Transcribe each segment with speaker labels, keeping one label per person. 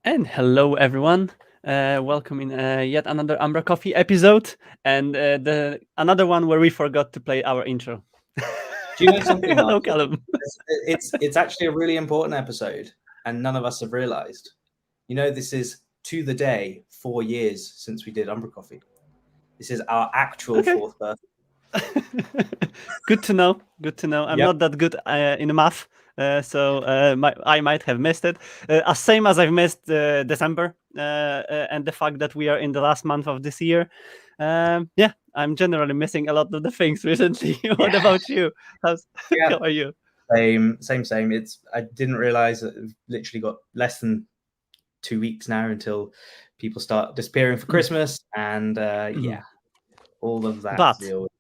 Speaker 1: And hello, everyone. Welcome in yet another umbraCoffee episode, and the another one where we forgot to play our intro.
Speaker 2: Do you know something,
Speaker 1: Hello,
Speaker 2: Marcin?
Speaker 1: Callum.
Speaker 2: It's actually a really important episode, and none of us have realised. You know, this is to the day 4 years since we did umbraCoffee. This is our actual
Speaker 1: Okay.
Speaker 2: fourth birthday.
Speaker 1: Good to know. Good to know. I'm
Speaker 2: Yep.
Speaker 1: not that good in math, so I might have missed it. Same as I've missed December and the fact that we are in the last month of this year. Yeah, I'm generally missing a lot of the things recently. What about you? How
Speaker 2: Yeah.
Speaker 1: are you?
Speaker 2: Same. I didn't realise that we've literally got less than 2 weeks now until people start disappearing for Christmas, and
Speaker 1: Mhm.
Speaker 2: all of that to
Speaker 1: But
Speaker 2: deal with.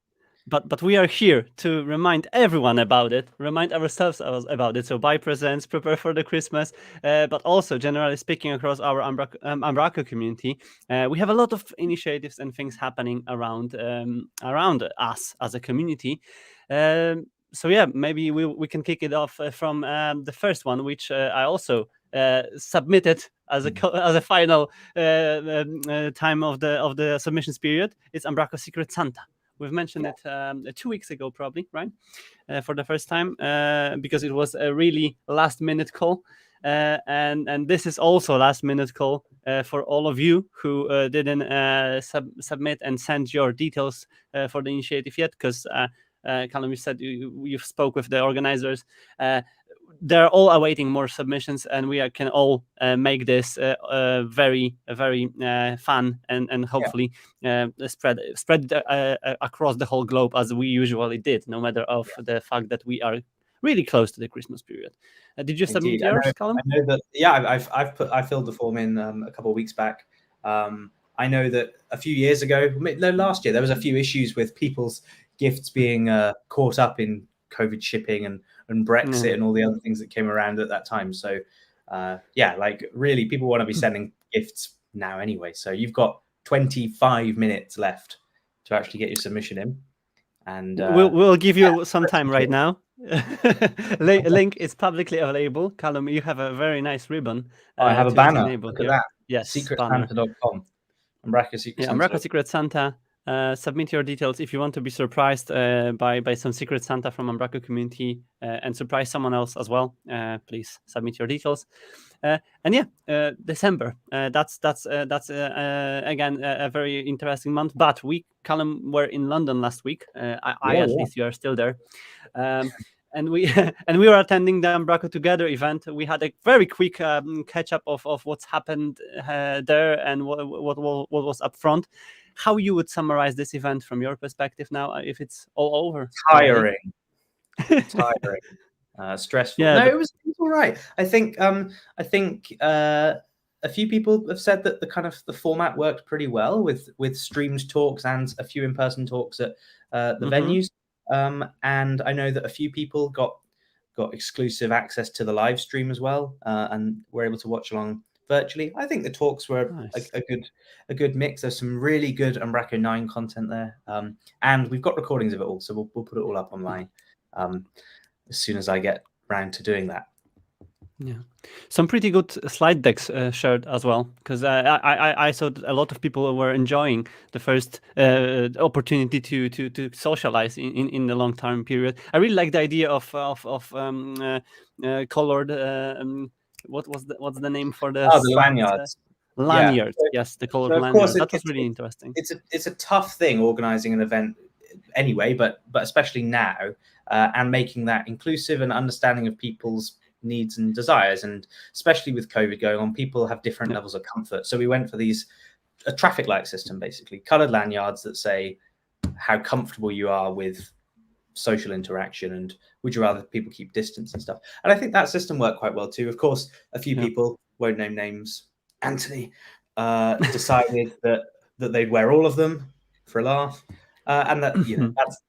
Speaker 1: but we are here to remind everyone about it, remind ourselves about it. So buy presents, prepare for the Christmas, but also generally speaking across our Umbraco community, we have a lot of initiatives and things happening around us as a community. So yeah, maybe we can kick it off from the first one, which I also submitted as as a final time of the submissions period. It's Umbraco Secret Santa. We've mentioned it 2 weeks ago, probably, right? For the first time, because it was a really last minute call. And this is also last minute call for all of you who didn't submit and send your details for the initiative yet, because Callum, you said you spoke with the organizers. They're all awaiting more submissions, and we can all make this very fun and hopefully spread across the whole globe as we usually did, no matter of the fact that we are really close to the Christmas period. Did you submit
Speaker 2: Indeed,
Speaker 1: yours,
Speaker 2: I
Speaker 1: Callum?
Speaker 2: know that. Yeah, I filled the form in a couple of weeks back. I know that a few years ago, no, last year, there was a few issues with people's gifts being caught up in COVID shipping and Brexit and all the other things that came around at that time. So like really, people want to be sending gifts now anyway. So you've got 25 minutes left to actually get your submission in. And
Speaker 1: We'll give you some time right now. Link is publicly available. Callum, you have a very nice ribbon
Speaker 2: I have a
Speaker 1: to
Speaker 2: banner.
Speaker 1: enable
Speaker 2: Look at
Speaker 1: here.
Speaker 2: that.
Speaker 1: Yes, banner.
Speaker 2: Secretsanta.com. Umbraco Secret
Speaker 1: Yeah,
Speaker 2: Santa.
Speaker 1: Umbraco Secret Santa. Submit your details if you want to be surprised by some Secret Santa from Umbraco community and surprise someone else as well. Please submit your details. And yeah, December. That's again a very interesting month. But we, Callum, were in London last week. I at least, you are still there. And we and we were attending the Umbraco Together event. We had a very quick catch up of what's happened there and what was up front. How you would summarize this event from your perspective now, if it's all over?
Speaker 2: Tiring. Stressful.
Speaker 1: Yeah,
Speaker 2: No,
Speaker 1: but
Speaker 2: it was all right. I think a few people have said that the format worked pretty well with streamed talks and a few in-person talks at the venues. And I know that a few people got exclusive access to the live stream as well, and were able to watch along virtually. I think the talks were
Speaker 1: nice.
Speaker 2: a good mix. There's some really good Umbraco 9 content there, and we've got recordings of it all, so we'll put it all up online as soon as I get round to doing that.
Speaker 1: Yeah, some pretty good slide decks shared as well, because I saw that a lot of people were enjoying the first opportunity to socialize in the long term period. I really like the idea of colored. What's the name for the
Speaker 2: The lanyards.
Speaker 1: lanyard? Yes, the colored
Speaker 2: So of course
Speaker 1: lanyard. That was really interesting.
Speaker 2: It's a tough thing organizing an event anyway, but especially now, and making that inclusive and understanding of people's needs and desires, and especially with COVID going on, people have different levels of comfort. So we went for a traffic light system, basically colored lanyards that say how comfortable you are with social interaction and would you rather people keep distance and stuff. And I think that system worked quite well too. Of course, a few people, won't name names, Anthony, decided that they'd wear all of them for a laugh, and that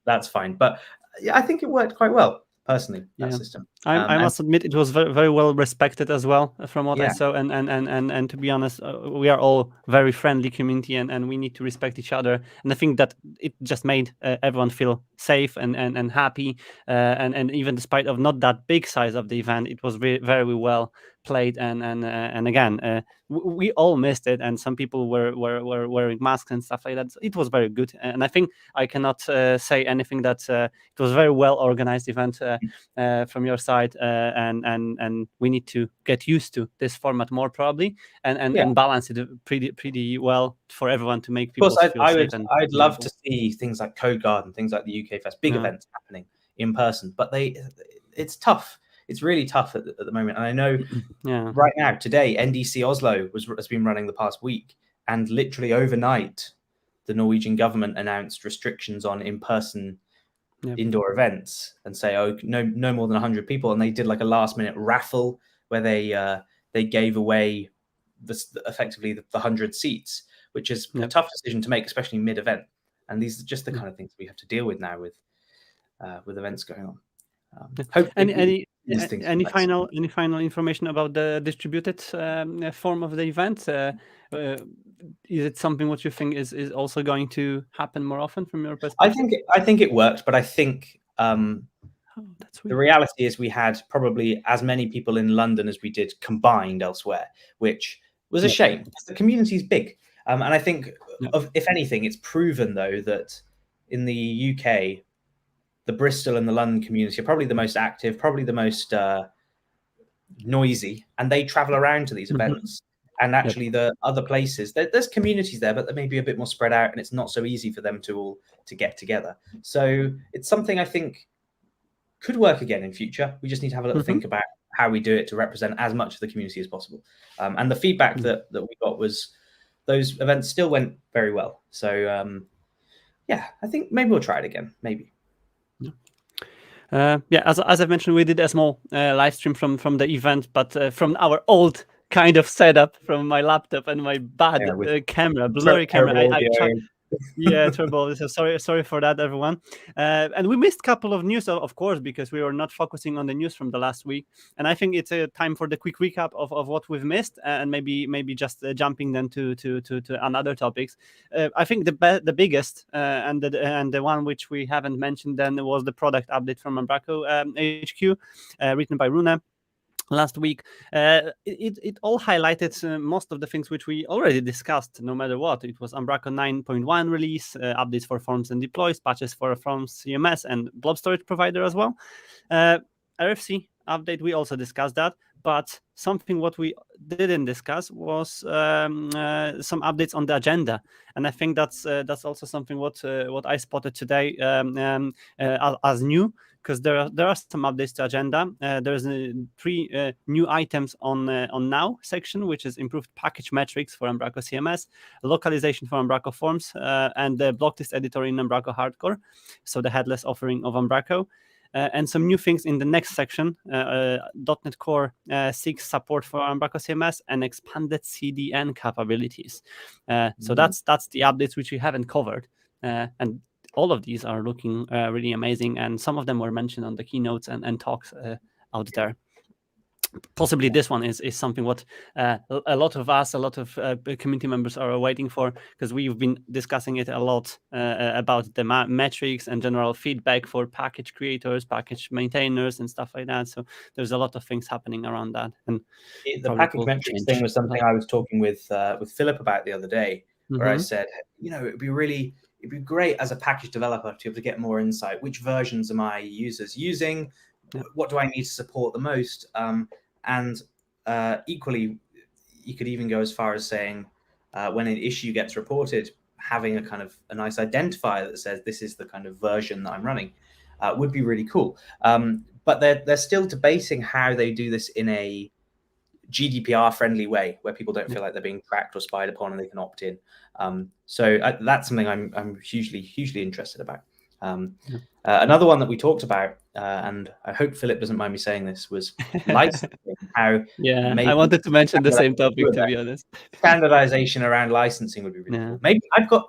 Speaker 2: that's fine. But yeah, I think it worked quite well personally, that system.
Speaker 1: I must admit it was very, very well respected as well from what I
Speaker 2: Yeah.
Speaker 1: saw, and to be honest, we are all very friendly community, and we need to respect each other, and I think that it just made everyone feel safe and happy, and even despite of not that big size of the event, it was very, very well played, and again, we all missed it, and some people were wearing masks and stuff like that. So it was very good, and I think I cannot say anything that it was very well organized event from your side, and we need to get used to this format more probably, and balance it pretty well for everyone to make people feel safe.
Speaker 2: I'd love to see things like Code Garden, things like the UK Fest, big events happening in person, but it's tough. It's really tough at the moment. And I know right now, today, NDC Oslo has been running the past week, and literally overnight, the Norwegian government announced restrictions on in-person indoor events and say, oh, no more than 100 people. And they did like a last-minute raffle where they gave away effectively the 100 seats, which is a tough decision to make, especially mid-event. And these are just the kind of things we have to deal with now with events going on.
Speaker 1: Any final information about the distributed form of the event? Is it something what you think is also going to happen more often from your perspective?
Speaker 2: I think it worked, but I think
Speaker 1: that's weird.
Speaker 2: The reality is we had probably as many people in London as we did combined elsewhere, which was a shame. The community is big, and I think if anything, it's proven though that in the UK, the Bristol and the London community are probably the most active, probably the most noisy, and they travel around to these events. And actually, the other places, there's communities there, but they may be a bit more spread out, and it's not so easy for them to get together. So it's something I think could work again in future. We just need to have a little think about how we do it to represent as much of the community as possible. And the feedback that we got was those events still went very well. So I think maybe we'll try it again. Maybe.
Speaker 1: As I've mentioned, we did a small live stream from the event, but from our old kind of setup, from my laptop and my bad camera, blurry camera. Terrible. So sorry for that, everyone. And we missed a couple of news, of course, because we were not focusing on the news from the last week. And I think it's a time for the quick recap of what we've missed, and maybe just jumping then to another topics. I think the biggest and the one which we haven't mentioned then was the product update from Umbraco HQ, written by Rune. Last week, it all highlighted most of the things which we already discussed, no matter what. It was Umbraco 9.1 release, updates for forms and deploys, patches for forms CMS and blob storage provider as well. RFC update, we also discussed that, but something what we didn't discuss was some updates on the agenda, and I think that's also something what I spotted today as new. Because there are some updates to agenda. There's 3 new items on now section, which is improved package metrics for Umbraco CMS, localization for Umbraco forms, and the block list editor in Umbraco Hardcore, so the headless offering of Umbraco. And some new things in the next section, .NET Core 6 support for Umbraco CMS and expanded CDN capabilities. So that's the updates which we haven't covered, and all of these are looking really amazing, and some of them were mentioned on the keynotes and talks out there. Possibly this one is something what a lot of community members are waiting for, because we've been discussing it a lot about the metrics and general feedback for package creators, package maintainers, and stuff like that. So there's a lot of things happening around that. And
Speaker 2: the package metrics thing was something I was talking with Philip about the other day, where I said, it'd be great as a package developer to be able to get more insight. Which versions are my users using? What do I need to support the most? And equally, you could even go as far as saying, when an issue gets reported, having a nice identifier that says this is the kind of version that I'm running would be really cool. But they're still debating how they do this in a GDPR friendly way, where people don't feel like they're being tracked or spied upon, and they can opt in. So that's something I'm hugely interested about. Another one that we talked about, and I hope Philip doesn't mind me saying this, was licensing. How
Speaker 1: I wanted to mention the same topic, to be honest.
Speaker 2: Standardization around licensing would be really cool. Maybe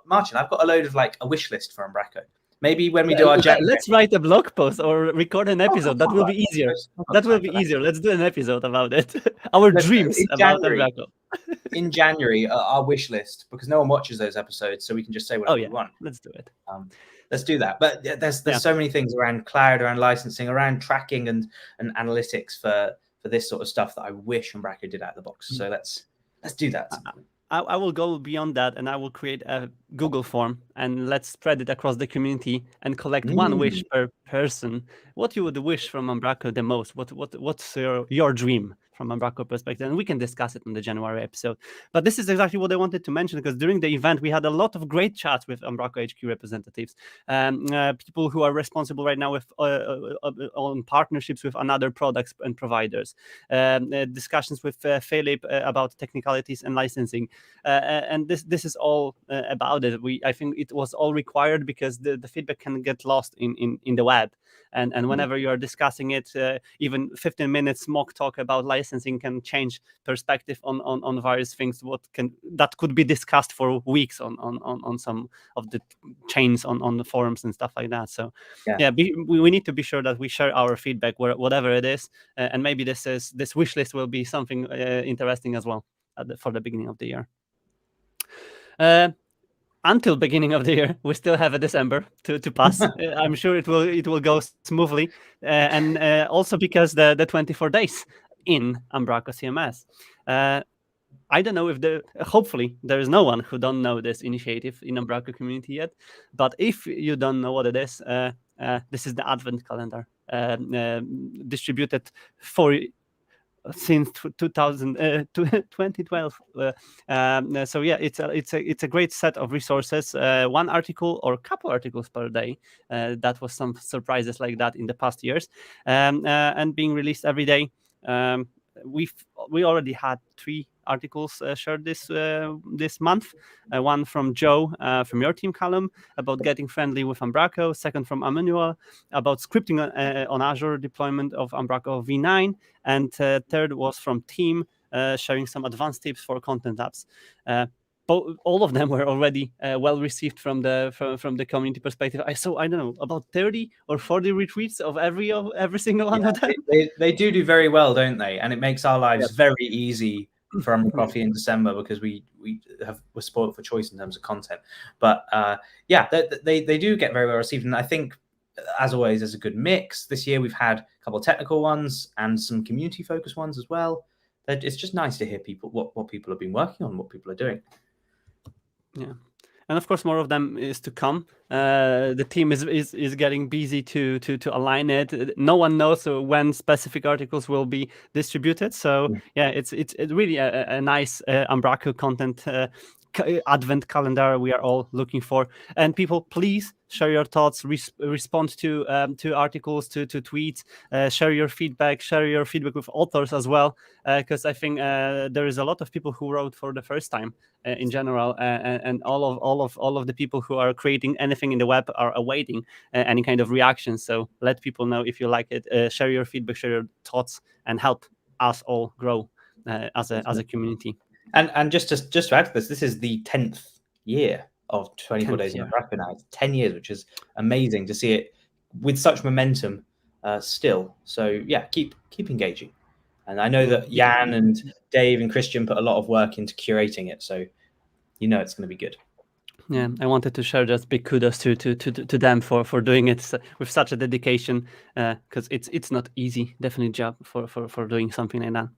Speaker 2: Marcin, I've got a load of a wish list for Umbraco. Maybe when we do our January,
Speaker 1: let's write a blog post or record an episode. That will be easier. That will be
Speaker 2: for that.
Speaker 1: easier. Let's do an episode about it. Our dreams
Speaker 2: In
Speaker 1: about
Speaker 2: January.
Speaker 1: Umbraco.
Speaker 2: In January, our wish list, because no one watches those episodes, so we can just say whatever we want.
Speaker 1: Let's do it.
Speaker 2: Let's do that. But there's so many things around cloud, around licensing, around tracking and analytics for this sort of stuff that I wish Umbraco did out of the box. So let's do that.
Speaker 1: I will go beyond that, and I will create a Google form, and let's spread it across the community and collect one wish per person. What you would wish from Umbraco the most? What's your dream from Umbraco perspective? And we can discuss it in the January episode. But this is exactly what I wanted to mention, because during the event we had a lot of great chats with Umbraco HQ representatives, people who are responsible right now with on partnerships with another products and providers, discussions with Philip about technicalities and licensing. And this is all about it. I think it was all required because the feedback can get lost in the web, and whenever you are discussing it, even 15 minutes mock talk about licensing can change perspective on various things that could be discussed for weeks on some of the chains on the forums and stuff like that. So we need to be sure that we share our feedback whatever it is, and maybe this wish list will be something interesting as well for the beginning of the year. Until beginning of the year, we still have a December to pass. I'm sure it will go smoothly, and also because the 24 days in Umbraco CMS. I don't know if hopefully there is no one who don't know this initiative in Umbraco community yet, but if you don't know what it is, this is the Advent calendar distributed since 2012. So yeah, it's a great set of resources. One article or a couple articles per day. That was some surprises like that in the past years, and being released every day. We already had 3 articles shared this month. One from Joe from your team, Callum, about getting friendly with Umbraco. Second from Emmanuel about scripting on Azure deployment of Umbraco v9, and third was from Team sharing some advanced tips for content apps. All of them were already well received from the community perspective. I saw, I don't know, about 30 or 40 retweets of every single one of them.
Speaker 2: They do very well, don't they? And it makes our lives very easy for umbraCoffee in December, because we're spoiled for choice in terms of content. But they do get very well received, and I think, as always, there's a good mix. This year we've had a couple of technical ones and some community focused ones as well. It's just nice to hear what people have been working on, what people are doing. Yeah,
Speaker 1: and of course more of them is to come. The team is getting busy to align it. No one knows when specific articles will be distributed. So yeah, it's really a nice Umbraco content Advent calendar we are all looking for. And people, please share your thoughts, respond to articles, to tweets, share your feedback with authors as well, because I think there is a lot of people who wrote for the first time in general, and all of the people who are creating anything in the web are awaiting any kind of reaction. So let people know if you like it. Share your feedback, share your thoughts, and help us all grow as a community.
Speaker 2: And just to add to this is the 10th year of 24 Days in Umbraco now. It's 10 years, which is amazing to see it with such momentum still. So yeah, keep engaging. And I know that Jan and Dave and Christian put a lot of work into curating it, so you know it's going to be good.
Speaker 1: Yeah, I wanted to share just big kudos to them for doing it with such a dedication, because it's not easy, definitely job for doing something like that.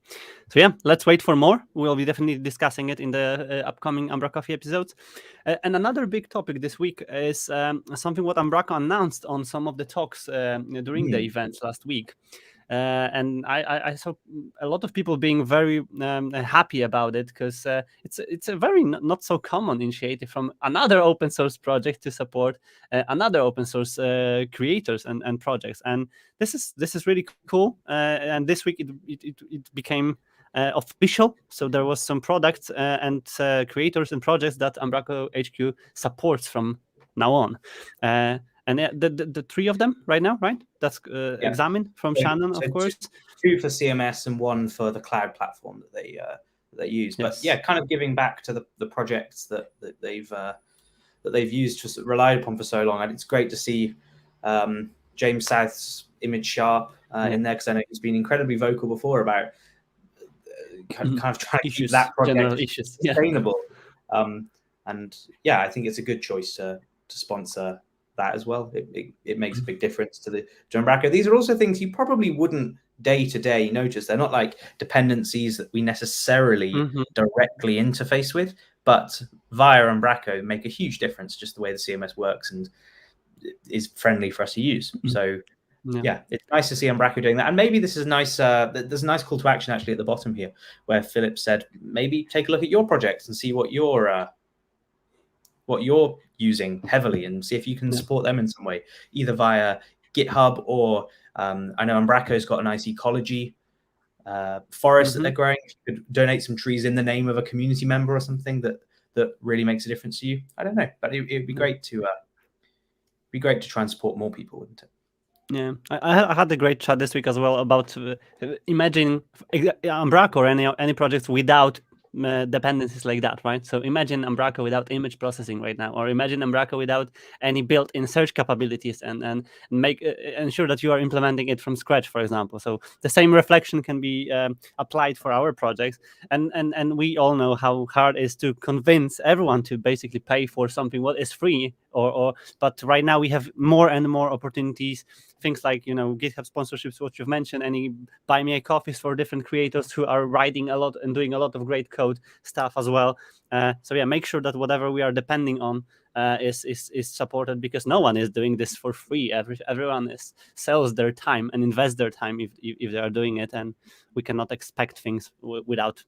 Speaker 1: So yeah, let's wait for more. We'll be definitely discussing it in the upcoming umbraCoffee episodes. And another big topic this week is something what Umbraco announced on some of the talks during the events last week. And I saw a lot of people being very happy about it, because it's a very not so common initiative from another open source project to support another open source creators and projects. And this is really cool. And this week it became official. So there was some products and creators and projects that Umbraco HQ supports from now on. And the 3 of them right now, right? That's Examine from Shannon, of course.
Speaker 2: 2 for CMS and 1 for the cloud platform that they use. But yeah, kind of giving back to the projects that they've that they've used, relied upon for so long, and it's great to see James South's Image Sharp in there, because I know he's been incredibly vocal before about kind of trying to keep that project sustainable. And yeah, I think it's a good choice to sponsor that as well. It makes a big difference to Umbraco. These are also things you probably wouldn't day to day notice. They're not like dependencies that we necessarily directly interface with, but via Umbraco make a huge difference, just the way the CMS works and is friendly for us to use. So yeah, it's nice to see Umbraco doing that. And maybe this is nice. There's a nice call to action actually at the bottom here, where Philip said, maybe take a look at your projects and see what you're using heavily, and see if you can support them in some way, either via GitHub or I know Umbraco's got a nice ecology forest that they're growing. If you could donate some trees in the name of a community member or something that really makes a difference to you. I don't know, but it'd be great to try and support more people, wouldn't it?
Speaker 1: Yeah, I had a great chat this week as well about imagine Umbraco or any projects without dependencies like that, right? So imagine Umbraco without image processing right now, or imagine Umbraco without any built-in search capabilities, and make ensure that you are implementing it from scratch, for example. So the same reflection can be applied for our projects, and we all know how hard it is to convince everyone to basically pay for something what is free, but right now we have more and more opportunities. Things like, GitHub sponsorships, what you've mentioned, any buy me a coffees for different creators who are writing a lot and doing a lot of great code stuff as well. So yeah, make sure that whatever we are depending on is supported, because no one is doing this for free. Everyone sells their time and invests their time if they are doing it, and we cannot expect things without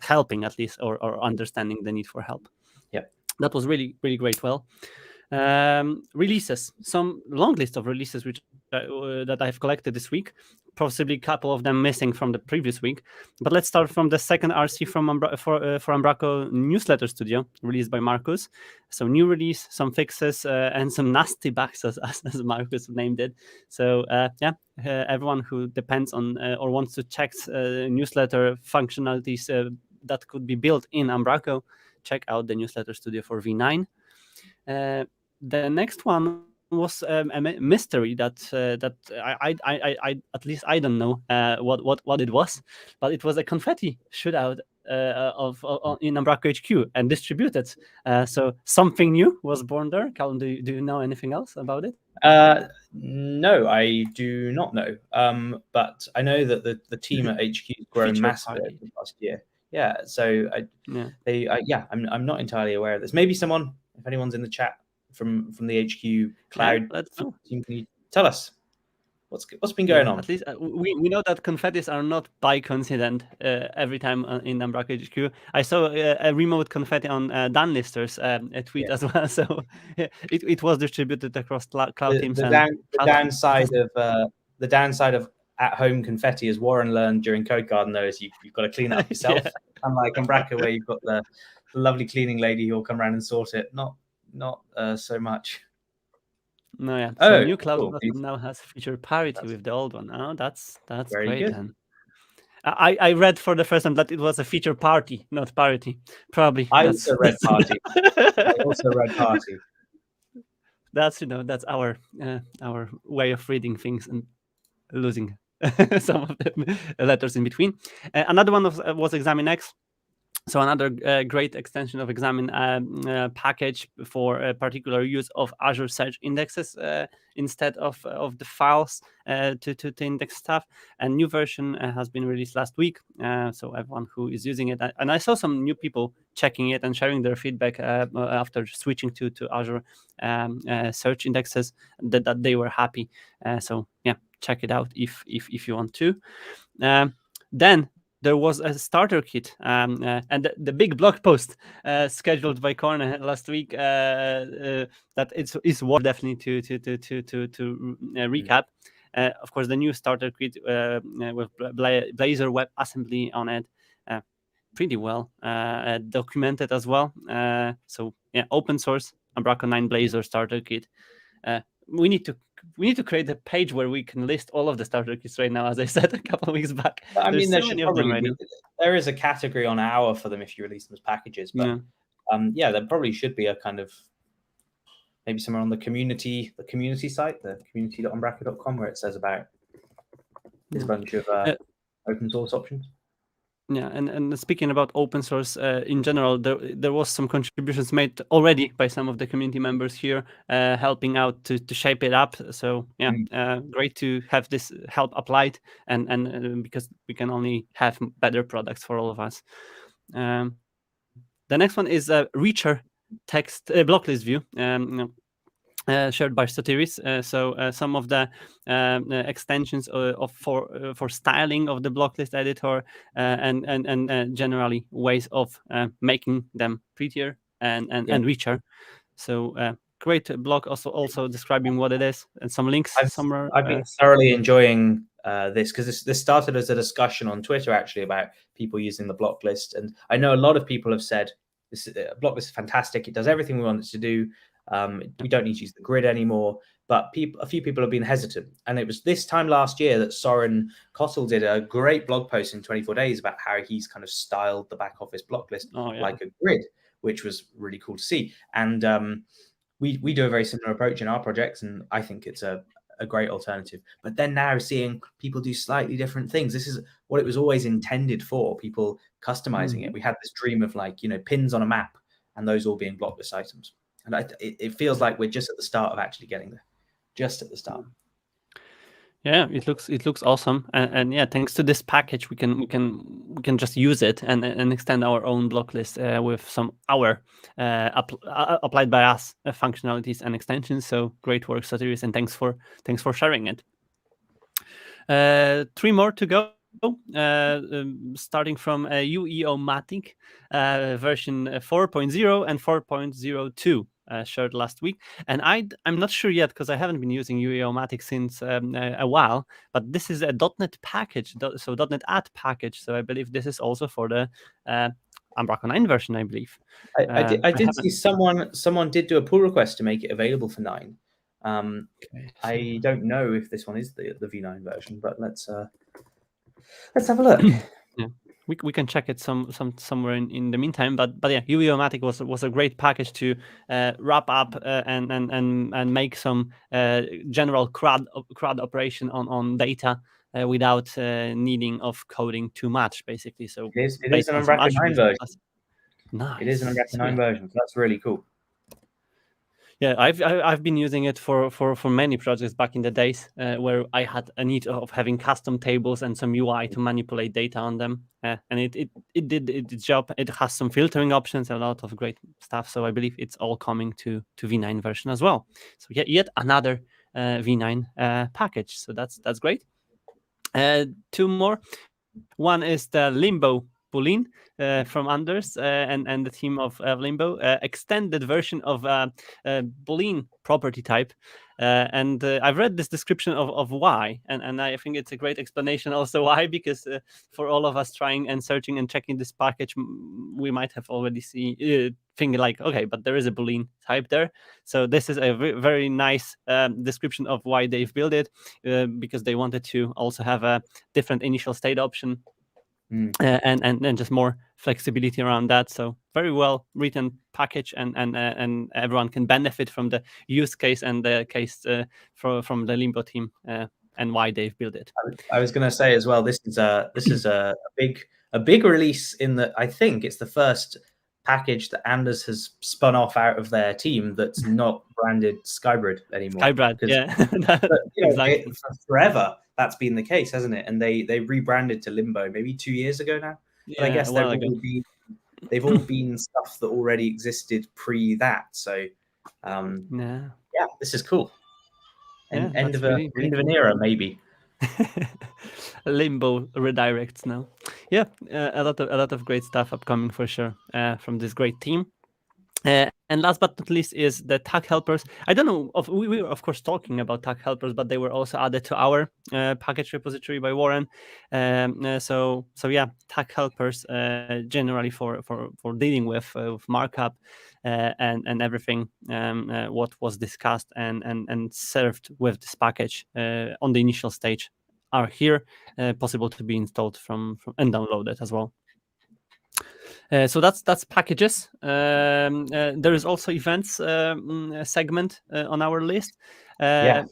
Speaker 1: helping at least, or understanding the need for help.
Speaker 2: Yeah,
Speaker 1: that was really, really great. Well, releases, some long list of releases which that I've collected this week, possibly a couple of them missing from the previous week. But let's start from the second RC from for Umbraco Newsletter Studio, released by Marcus. So new release, some fixes, and some nasty bugs, as Marcus named it. So everyone who depends on or wants to check newsletter functionalities that could be built in Umbraco, check out the Newsletter Studio for V9. The next one was a mystery that I at least I don't know what it was, but it was a confetti shootout in Umbraco HQ and distributed. So something new was born there. Callum, do you know anything else about it?
Speaker 2: No, I do not know. But I know that the team at HQ has grown massively last year. Yeah, so I'm not entirely aware of this. Maybe someone, if anyone's in the chat from the HQ cloud team, can you tell us what's been going on?
Speaker 1: At least we know that confettis are not by coincidence every time in Umbraco HQ. I saw a remote confetti on Dan Lister's a tweet as well. So it was distributed across cloud teams.
Speaker 2: The downside of at-home confetti, as Warren learned during Code Garden, though, is you've got to clean it up yourself. Unlike Umbraco, where you've got the lovely cleaning lady who will come around and sort it. Not so much.
Speaker 1: No, yeah. So new cloud now has feature parity with the old one. Oh, that's
Speaker 2: very
Speaker 1: great.
Speaker 2: Good.
Speaker 1: Then I read for the first time that it was a feature party, not parity. Probably.
Speaker 2: I also read party.
Speaker 1: That's our way of reading things and losing some of the letters in between. Another one was ExamineX. So another great extension of Examine package for particular use of Azure search indexes instead of the files to index stuff. And new version has been released last week. So everyone who is using it, and I saw some new people checking it and sharing their feedback after switching to Azure search indexes, that they were happy. So yeah, check it out if you want to. Then there was a starter kit, and the big blog post scheduled by Corne last week that is worth definitely to recap. Of course, the new starter kit with Blazor WebAssembly on it, pretty well documented as well. So yeah, open source Umbraco 9 Blazor starter kit. We need to create a page where we can list all of the starter kits right now, as I said a couple of weeks back.
Speaker 2: But, I mean, there is a category on our for them if you release them as packages. But there probably should be a kind of maybe somewhere on the community site, the community.umbraco.com, where it says about this bunch of open source options.
Speaker 1: Yeah, and speaking about open source in general, there was some contributions made already by some of the community members here, helping out to shape it up. So yeah, great to have this help applied, and because we can only have better products for all of us. The next one is a Reacher text block list view. Shared by Sotiris. So some of the extensions for styling of the block list editor and generally ways of making them prettier and richer. So great blog also describing what it is and some links somewhere.
Speaker 2: I've been thoroughly enjoying this because this started as a discussion on Twitter actually about people using the block list, and I know a lot of people have said this block list is fantastic. It does everything we want it to do. We don't need to use the grid anymore, but a few people have been hesitant. And it was this time last year that Soren Kottel did a great blog post in 24 days about how he's kind of styled the back office block list like a grid, which was really cool to see. And we do a very similar approach in our projects, and I think it's a great alternative. But then now seeing people do slightly different things, this is what it was always intended for, people customizing it. We had this dream of pins on a map and those all being block list items. And it feels like we're just at the start of actually getting there, just at the start.
Speaker 1: Yeah, it looks awesome, and yeah, thanks to this package, we can just use it and extend our own block list with some applied by us functionalities and extensions. So great work, Sotiris, and thanks for sharing it. 3 more to go. Starting from Ueomatic version 4.0 and 4.02 shared last week, and I'm not sure yet because I haven't been using Ueomatic since a while, but this is a .NET package, so .NET Add package, so I believe this is also for the Umbraco 9 version, I believe.
Speaker 2: I did see someone did do a pull request to make it available for 9. I don't know if this one is the V9 version, but let's have a look.
Speaker 1: Yeah, we can check it somewhere in the meantime. But yeah, Ueomatic was a great package to wrap up and make some general CRUD operation on data without needing of coding too much, basically. So
Speaker 2: it is an Umbraco 9 version.
Speaker 1: Nice.
Speaker 2: It is an Umbraco 9 version. So that's really cool.
Speaker 1: Yeah, I've been using it for many projects back in the days where I had a need of having custom tables and some UI to manipulate data on them, and it did its job. It has some filtering options, a lot of great stuff. So I believe it's all coming to V9 version as well. So yet another V9 package. So that's great. 2 more. One is the Limbo Boolean from Anders and the team of Limbo, extended version of Boolean property type. And I've read this description of why, and I think it's a great explanation also why, because for all of us trying and searching and checking this package, we might have already thinking like, okay, but there is a Boolean type there. So this is a very nice description of why they've built it, because they wanted to also have a different initial state option. And just more flexibility around that. So very well written package, and everyone can benefit from the use case and the case from the Limbo team and why they've built it.
Speaker 2: I was going to say as well, this is a big release in that I think it's the first package that Anders has spun off out of their team that's not branded Skybrid anymore.
Speaker 1: Skybrid, yeah.
Speaker 2: Exactly. Forever that's been the case, hasn't it? And they rebranded to Limbo maybe 2 years ago now.
Speaker 1: Yeah,
Speaker 2: but I guess they've all been stuff that already existed pre that. So yeah, this is cool. And end of an era, maybe.
Speaker 1: Limbo redirects now. Yeah, a lot of great stuff upcoming for sure from this great team. And last but not least is the tag helpers. I don't know, we were of course talking about tag helpers, but they were also added to our package repository by Warren. So yeah, tag helpers generally for dealing with markup and everything what was discussed and served with this package on the initial stage are here, possible to be installed from and downloaded as well. So that's packages. There is also events segment on our list.
Speaker 2: Yeah.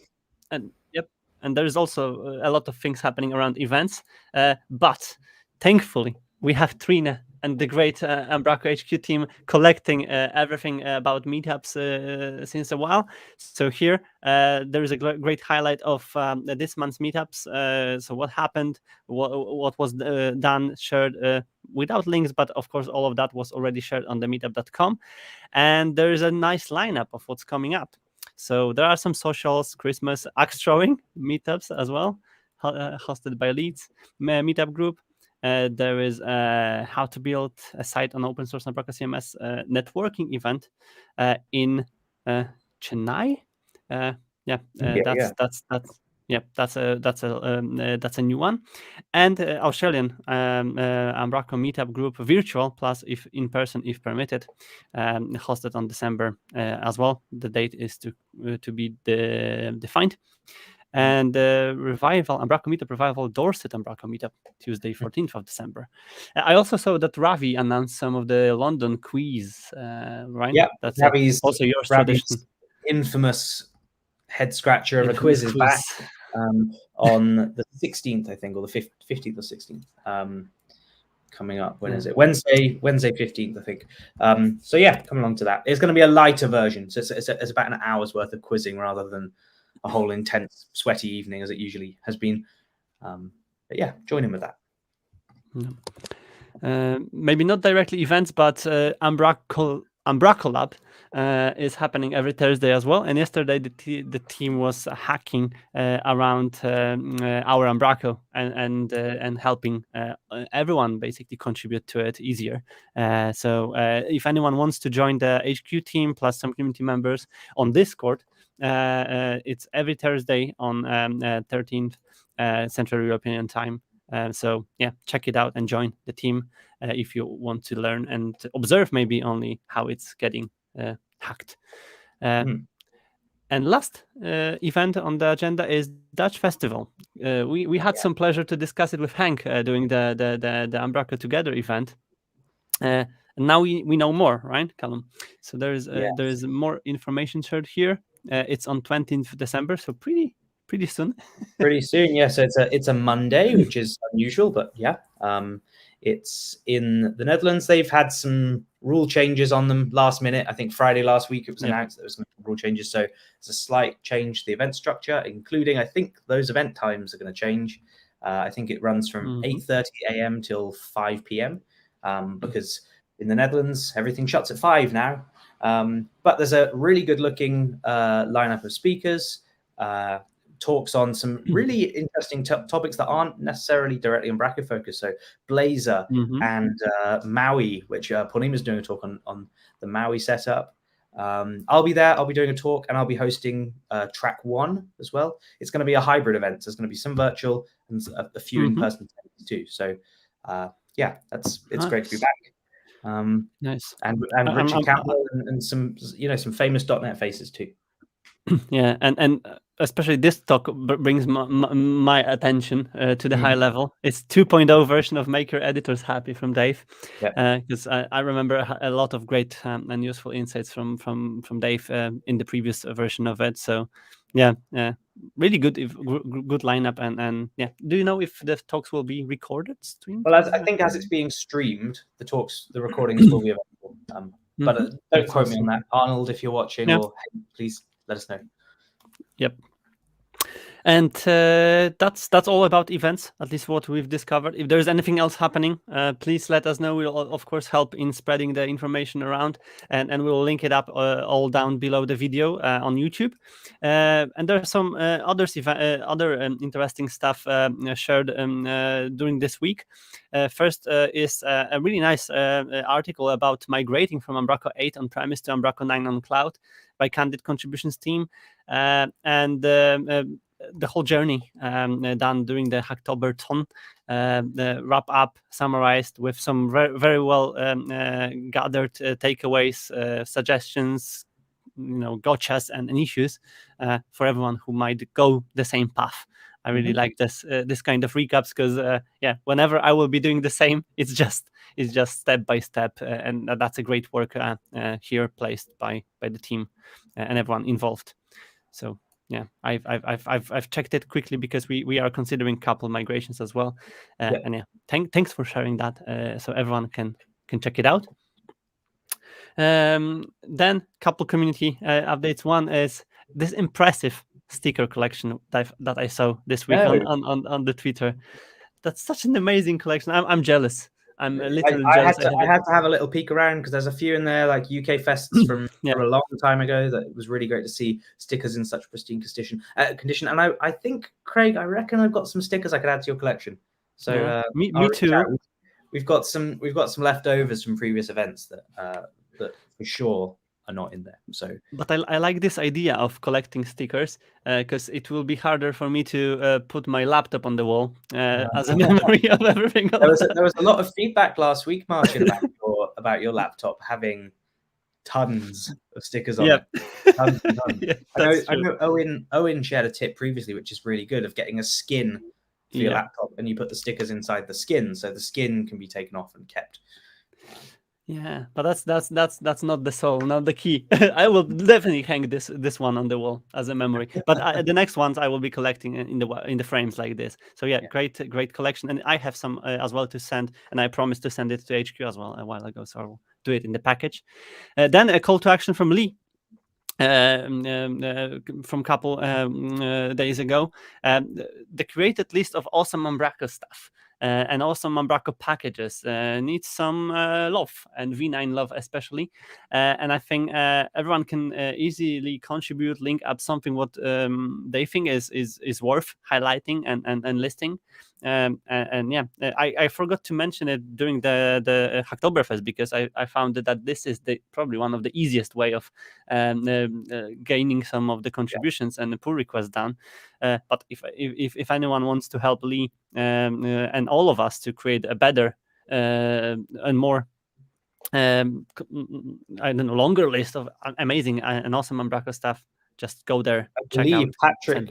Speaker 1: And yep, and there is also a lot of things happening around events. But thankfully, we have Trina and the great Umbraco HQ team collecting everything about meetups since a while. So here there is a great highlight of this month's meetups. So what happened, what was done, shared without links, but of course all of that was already shared on the meetup.com. And there is a nice lineup of what's coming up. So there are some socials, Christmas, axe throwing meetups as well, hosted by Leeds meetup group. There is how to build a site on open source Umbraco CMS networking event in Chennai. That's a new one, and Australian Umbraco meetup group virtual plus if in person if permitted, hosted on December as well. The date is to be defined. And Umbraco Meetup Revival Dorset Umbraco Meetup, Tuesday, 14th of December. I also saw that Ravi announced some of the London quiz, right?
Speaker 2: Yeah,
Speaker 1: That's
Speaker 2: Ravi's
Speaker 1: also your tradition.
Speaker 2: Infamous head scratcher of a quiz is back on the 16th, I think, or the 15th or 16th. Coming up. When is it? Wednesday 15th, I think. So yeah, come along to that. It's going to be a lighter version. So it's about an hour's worth of quizzing rather than a whole intense, sweaty evening as it usually has been. But yeah, join in with that.
Speaker 1: Maybe not directly events, but umbracolab is happening every Thursday as well. And yesterday the team was hacking around our Umbraco and helping everyone basically contribute to it easier. So if anyone wants to join the HQ team plus some community members on Discord, it's every Thursday on 13th Central European time. So yeah, check it out and join the team if you want to learn and observe maybe only how it's getting hacked. And last event on the agenda is Dutch Festival. We had some pleasure to discuss it with Hank during the Umbraco Together event. Now we know more, right, Callum? So there is more information shared here. It's on 20th December, so pretty soon.
Speaker 2: Pretty soon, yeah. So it's a Monday, which is unusual, but yeah. It's in the Netherlands. They've had some rule changes on them last minute. I think Friday last week it was announced there was some rule changes. So it's a slight change to the event structure, including I think those event times are going to change. I think it runs from 8:30 a.m. till 5 p.m. Because in the Netherlands everything shuts at 5 now. But there's a really good looking lineup of speakers. Talks on some really interesting topics that aren't necessarily directly Umbraco focused. So Blazor and Maui, which Purnima's doing a talk on the Maui setup. I'll be there. I'll be doing a talk and I'll be hosting track 1 as well. It's going to be a hybrid event. So there's going to be some virtual and a few in-person too. So yeah, it's great to be back.
Speaker 1: Nice.
Speaker 2: And Richard Campbell and some famous .NET faces too.
Speaker 1: Yeah, and especially this talk brings my attention to the high level. It's 2.0 version of Make Your Editors Happy from Dave, because I remember a lot of great and useful insights from Dave in the previous version of it. So yeah, really good lineup and yeah. Do you know if the talks will be recorded, streamed?
Speaker 2: Well, I think as it's being streamed, the recordings will be available. But don't quote me on that, Arnold. If you're watching, or hey, please let us know.
Speaker 1: Yep. And that's all about events, at least what we've discovered. If there's anything else happening, please let us know. We'll of course help in spreading the information around, and we'll link it up all down below the video on YouTube. And there's some other interesting stuff shared during this week. First is a really nice article about migrating from Umbraco 8 on-premise to Umbraco 9 on cloud by Candid Contributions team, and the whole journey done during the Hacktoberton, the wrap up summarized with some very well gathered takeaways, suggestions, gotchas and issues for everyone who might go the same path I really like this kind of recaps because whenever I will be doing the same, it's just step by step, and that's a great work here placed by the team and everyone involved. So yeah, I've checked it quickly because we are considering couple migrations as well, and yeah, thanks for sharing that, so everyone can check it out. Then couple community updates. One is this impressive sticker collection that I saw this week on the Twitter. That's such an amazing collection. I'm jealous. I'm a little jealous.
Speaker 2: I had to have a little peek around because there's a few in there, like UK fests from a long time ago, that it was really great to see stickers in such pristine condition. And I think, Craig, I reckon I've got some stickers I could add to your collection. So
Speaker 1: me too.
Speaker 2: We've got some leftovers from previous events that for sure are not in there. So,
Speaker 1: but I like this idea of collecting stickers because it will be harder for me to put my laptop on the wall as a memory of everything.
Speaker 2: There was a lot of feedback last week, Marcin, about your laptop having tons of stickers on it. Tons and tons. I know Owen shared a tip previously, which is really good, of getting a skin for your laptop, and you put the stickers inside the skin, so the skin can be taken off and kept.
Speaker 1: Yeah, but that's not the soul, not the key. I will definitely hang this one on the wall as a memory. But the next ones I will be collecting in the frames like this. So yeah, great collection, and I have some as well to send, and I promised to send it to HQ as well a while ago, so I will do it in the package. Then a call to action from Lee. From couple days ago, the created list of awesome Umbraco stuff and awesome Umbraco packages needs some love, and V9 love especially. And I think everyone can easily contribute, link up something what they think is worth highlighting and listing. And yeah, I forgot to mention it during the Hacktoberfest because I found that this is probably one of the easiest way of gaining some of the contributions and the pull requests down. But if anyone wants to help Lee and all of us to create a better and more I don't know, longer list of amazing and awesome Umbraco stuff, just go there.
Speaker 2: I believe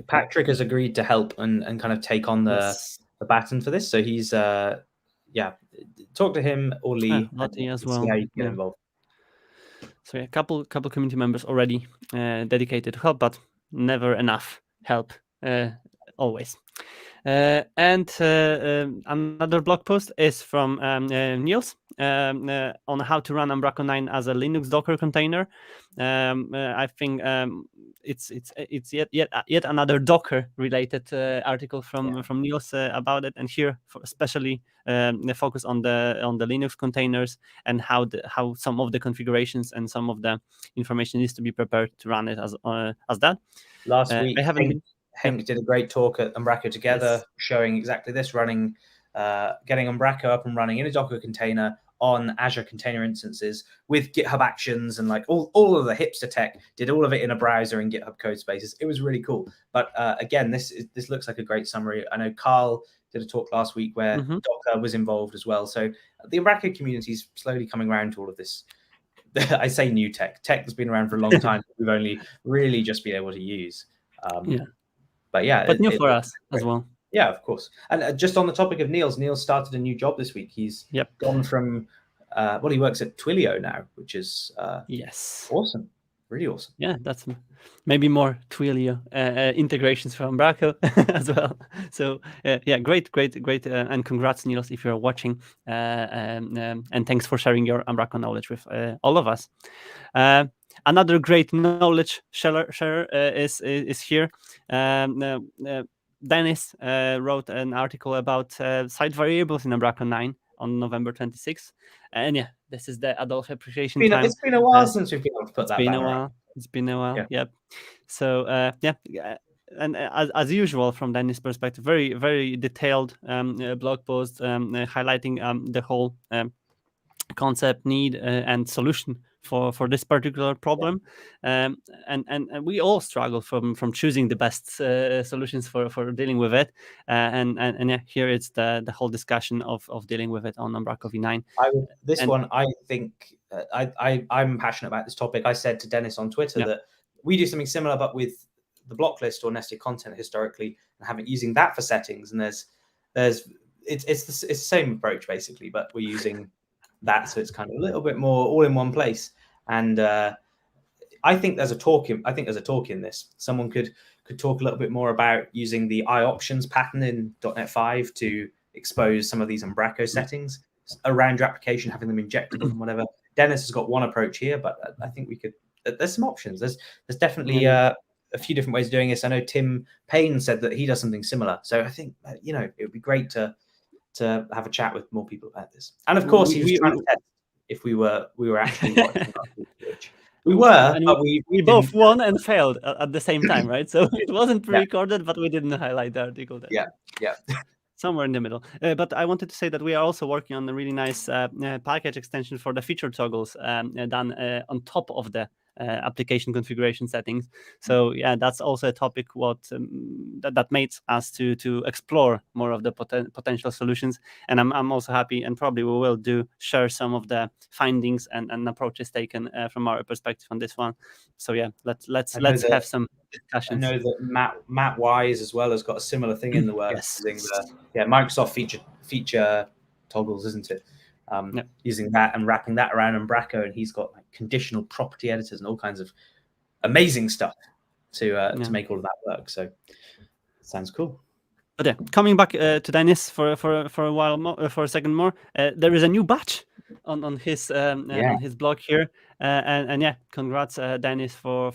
Speaker 2: Patrick has agreed to help and kind of take on the baton for this. So he's talk to him or Lee
Speaker 1: as well.
Speaker 2: See how you can get involved.
Speaker 1: So yeah, couple community members already dedicated to help, but never enough help always. And another blog post is from Niels on how to run Umbraco 9 as a Linux Docker container. I think it's yet another Docker related article from Niels about it, and here especially the focus on the Linux containers and how some of the configurations and some of the information needs to be prepared to run it as that.
Speaker 2: Last week, Henk did a great talk at Umbraco Together, showing exactly this, running, getting Umbraco up and running in a Docker container on Azure container instances with GitHub Actions and like all of the hipster tech, did all of it in a browser in GitHub code spaces. It was really cool. But again, this looks like a great summary. I know Carl did a talk last week where Docker was involved as well. So the Umbraco community is slowly coming around to all of this. I say new tech. Tech has been around for a long time. We've only really just been able to use. But
Speaker 1: new for us as well.
Speaker 2: Yeah, of course. And just on the topic of Niels started a new job this week. He's gone from he works at Twilio now, which is awesome, really awesome.
Speaker 1: Yeah, that's maybe more Twilio integrations for Umbraco as well. So great, and congrats, Niels, if you're watching, and thanks for sharing your Umbraco knowledge with all of us. Another great knowledge sharer is here. Dennis wrote an article about site variables in Umbraco 9 on November 26th. And this is the Adolf appreciation time.
Speaker 2: It's been a while since we've been able to put that back.
Speaker 1: It's been a while. Yep. So and as usual from Dennis' perspective, very, very detailed blog post highlighting the whole concept, need, and solution for this particular problem, and we all struggle from choosing the best solutions for dealing with it, and here it's the whole discussion of dealing with it on Umbraco V9.
Speaker 2: I think I'm passionate about this topic. I said to Dennis on Twitter that we do something similar, but with the block list or nested content historically and using that for settings. And it's the same approach basically, but we're using that, so it's kind of a little bit more all in one place. And I think there's a talk in this. Someone could talk a little bit more about using the iOptions pattern in .NET 5 to expose some of these Umbraco settings around your application, having them injectable and whatever. Dennis has got one approach here, but I think we could. There's some options. There's definitely a few different ways of doing this. I know Tim Payne said that he does something similar. So I think it would be great to have a chat with more people about this. And of course, he was trying to test if we were actually watching our Twitch. We were,
Speaker 1: and
Speaker 2: but
Speaker 1: we both won and failed at the same time, right? So it wasn't pre-recorded, but we didn't highlight the article there.
Speaker 2: Yeah.
Speaker 1: Somewhere in the middle. But I wanted to say that we are also working on a really nice package extension for the feature toggles done on top of the application configuration settings. So yeah, that's also a topic that made us to explore more of the potential solutions. And I'm also happy, and probably we will share some of the findings and approaches taken from our perspective on this one. So yeah, let's have some discussions.
Speaker 2: I know that Matt Wise as well has got a similar thing in the works.
Speaker 1: Yes.
Speaker 2: Using the Microsoft feature toggles, isn't it? Using that and wrapping that around Umbraco, and he's got conditional property editors and all kinds of amazing stuff to make all of that work. So sounds cool.
Speaker 1: But yeah, coming back to Dennis for a while more, for a second more, there is a new batch on his blog here, and yeah, congrats Dennis for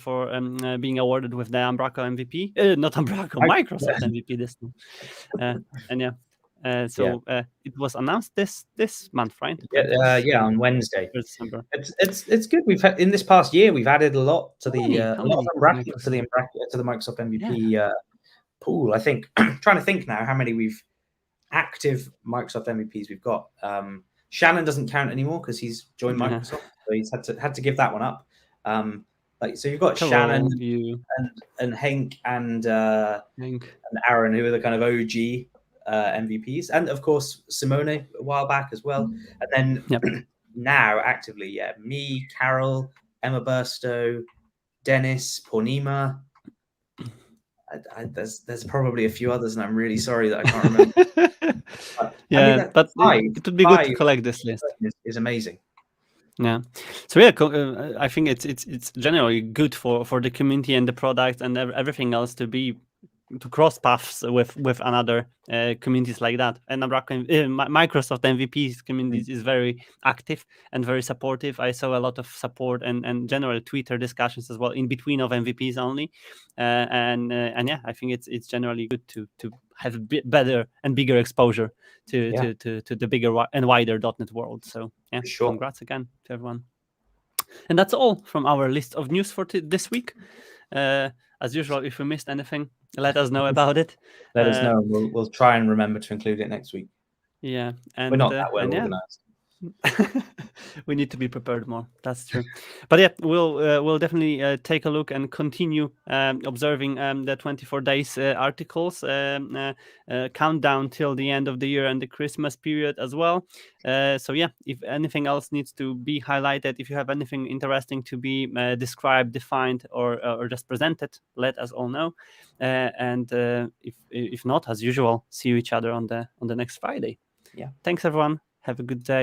Speaker 1: being awarded with the Umbraco MVP, not Umbraco, Microsoft MVP this time, and yeah. It was announced this month, right?
Speaker 2: On Wednesday.
Speaker 1: December.
Speaker 2: It's good. We've had, in this past year, we've added a lot to the Umbraco to the Microsoft MVP pool. I think trying to think now how many active Microsoft MVPs we've got. Shannon doesn't count anymore because he's joined Microsoft, so he's had to give that one up. So you've got Shannon and Henk and Aaron, who are the kind of OG MVPs, and of course Simone a while back as well. And then now actively, me, Carol, Emma Burstow, Dennis, Pornima. There's probably a few others, and I'm really sorry that I can't remember. But
Speaker 1: it would be good to collect this list.
Speaker 2: Is amazing.
Speaker 1: Yeah, so yeah, I think it's generally good for the community and the product and everything else to cross paths with another communities like that. And Microsoft MVPs community is very active and very supportive. I saw a lot of support and general Twitter discussions as well in between of MVPs only. And yeah, I think it's generally good to have a bit better and bigger exposure to the bigger and wider .NET world. So yeah, Congrats again to everyone. And that's all from our list of news for this week. As usual, if we missed anything, let us know about it.
Speaker 2: Let us know. We'll try and remember to include it next week.
Speaker 1: Yeah, and
Speaker 2: we're not that well organized.
Speaker 1: We need to be prepared more. That's true. But yeah, we'll definitely take a look and continue observing the 24 days articles countdown till the end of the year and the Christmas period as well. So yeah, if anything else needs to be highlighted, if you have anything interesting to be described, defined, or just presented, let us all know. And if not, as usual, see you each other on the next Friday.
Speaker 2: Yeah.
Speaker 1: Thanks everyone. Have a good day.